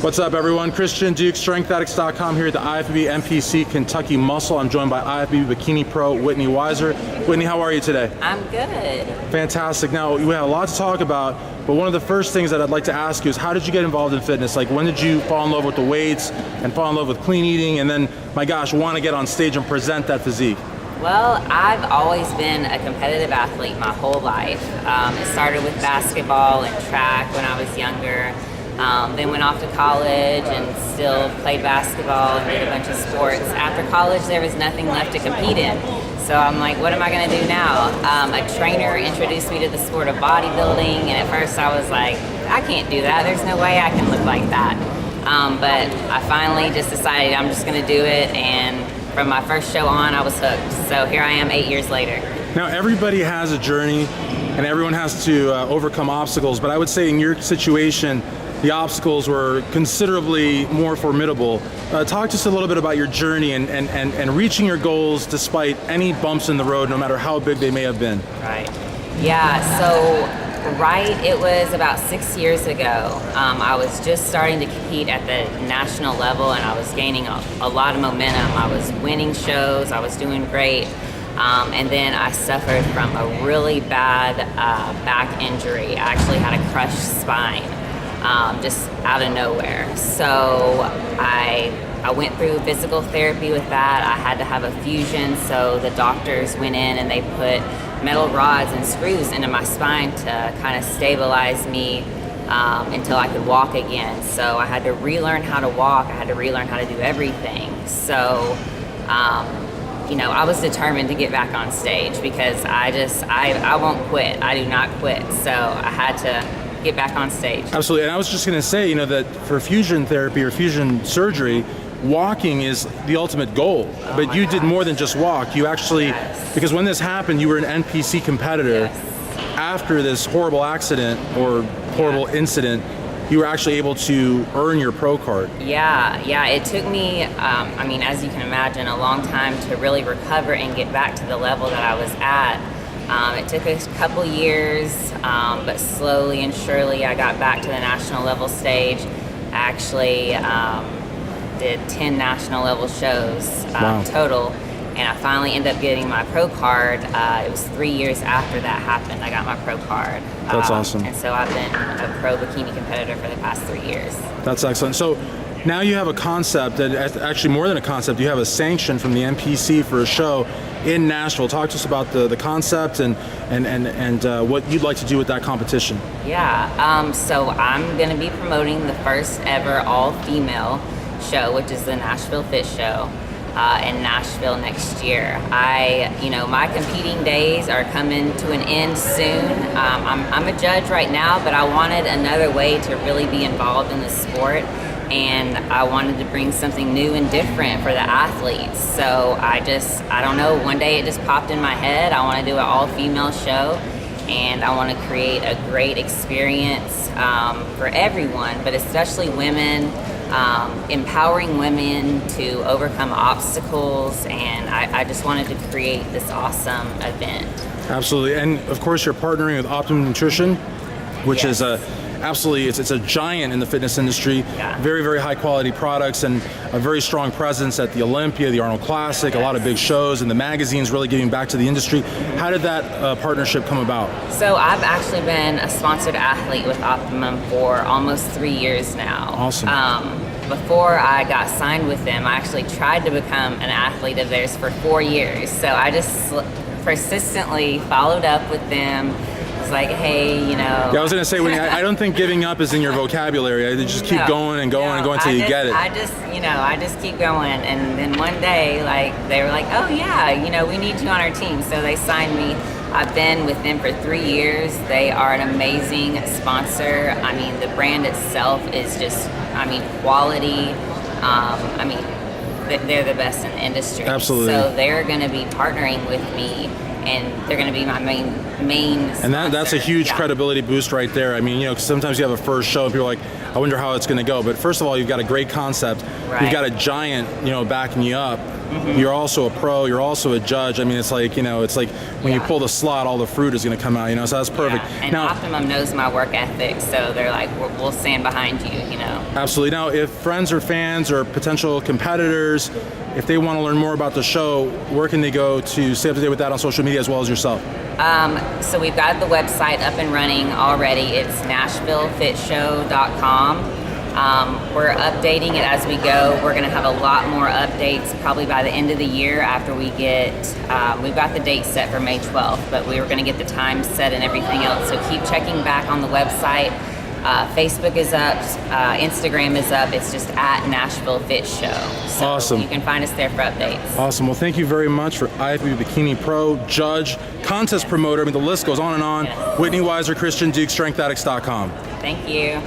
What's up, everyone? Christian Duke, StrengthAddicts.com here at the IFBB NPC Kentucky Muscle. I'm joined by IFBB Bikini Pro Whitney Wiser. Whitney, how are you today? I'm good. Fantastic. Now, we have a lot to talk about, but one of the first things that I'd like to ask you is, how did you get involved in fitness? Like, when did you fall in love with the weights and fall in love with clean eating, and then, my gosh, want to get on stage and present that physique? Well, I've always been a competitive athlete my whole life. It started with basketball and track when I was younger. Then went off to college and still played basketball and did a bunch of sports. After college, there was nothing left to compete in. So I'm like, what am I going to do now? A trainer introduced me to the sport of bodybuilding, and at first I was like, I can't do that. There's no way I can look like that. But I finally just decided I'm just going to do it, and from my first show on, I was hooked. So here I am 8 years later. Now, everybody has a journey, and everyone has to overcome obstacles, but I would say in your situation, the obstacles were considerably more formidable. Talk to us a little bit about your journey and reaching your goals despite any bumps in the road, no matter how big they may have been. Right. Yeah, so it was about 6 years ago. I was just starting to compete at the national level, and I was gaining a lot of momentum. I was winning shows, I was doing great. And then I suffered from a really bad back injury. I actually had a crushed spine. Just out of nowhere. So I went through physical therapy with that. I had to have a fusion, so the doctors went in and they put metal rods and screws into my spine to kind of stabilize me until I could walk again. So I had to relearn how to walk. I had to relearn how to do everything. So I was determined to get back on stage because I won't quit. I do not quit. So I had to get back on stage. Absolutely. And I was just going to say, that for fusion therapy or fusion surgery, walking is the ultimate goal. But you did more than just walk. You actually, because when this happened, you were an NPC competitor. Yes. After this horrible accident or horrible incident, you were actually able to earn your pro card. Yeah. It took me, as you can imagine, a long time to really recover and get back to the level that I was at. It took a couple years, but slowly and surely I got back to the national level stage. I actually did 10 national level shows total, and I finally ended up getting my pro card. It was 3 years after that happened, I got my pro card. That's awesome. And so I've been a pro bikini competitor for the past 3 years. That's excellent. So now you have a concept, that actually more than a concept, you have a sanction from the NPC for a show in Nashville. Talk to us about the concept and what you'd like to do with that competition. Yeah, so I'm going to be promoting the first ever all-female show, which is the Nashville Fit Show in Nashville next year. My competing days are coming to an end soon. I'm a judge right now, but I wanted another way to really be involved in the sport. And I wanted to bring something new and different for the athletes. So I don't know, one day it just popped in my head. I want to do an all-female show, and I want to create a great experience for everyone, but especially women, empowering women to overcome obstacles, and I just wanted to create this awesome event. Absolutely, and of course you're partnering with Optimum Nutrition, which is absolutely, it's a giant in the fitness industry. Yeah. Very, very high quality products and a very strong presence at the Olympia, the Arnold Classic, a lot of big shows, and the magazines really giving back to the industry. How did that partnership come about? So I've actually been a sponsored athlete with Optimum for almost 3 years now. Awesome. Before I got signed with them, I actually tried to become an athlete of theirs for 4 years. So I just persistently followed up with them. Like, hey, Yeah, I was going to say, I don't think giving up is in your vocabulary. I just keep going and going and going until you get it. I just keep going. And then one day, they were like, oh yeah, we need you on our team. So they signed me. I've been with them for 3 years. They are an amazing sponsor. The brand itself is just, quality. They're the best in the industry. Absolutely. So they're going to be partnering with me, and they're going to be my main sponsor. And that's a huge credibility boost right there. Sometimes you have a first show and people are like, I wonder how it's going to go. But first of all, you've got a great concept. Right. You've got a giant, backing you up. You're also a pro. You're also a judge. I mean, it's like, it's like when you pull the slot, all the fruit is going to come out. So that's perfect. Yeah. And now, Optimum knows my work ethic, so they're like, we'll stand behind you. Absolutely. Now, if friends or fans or potential competitors, if they want to learn more about the show, where can they go to stay up to date with that on social media as well as yourself? So we've got the website up and running already. It's NashvilleFitShow.com. We're updating it as we go. We're going to have a lot more updates probably by the end of the year after we get, we've got the date set for May 12th, but we were going to get the time set and everything else. So keep checking back on the website. Facebook is up, Instagram is up. It's just at Nashville Fit Show. So awesome. You can find us there for updates. Awesome. Well, thank you very much for IFBB Bikini Pro, judge, contest promoter. I mean, the list goes on and on. Yes. Whitney Wiser, Christian Duke, StrengthAddicts.com. Thank you.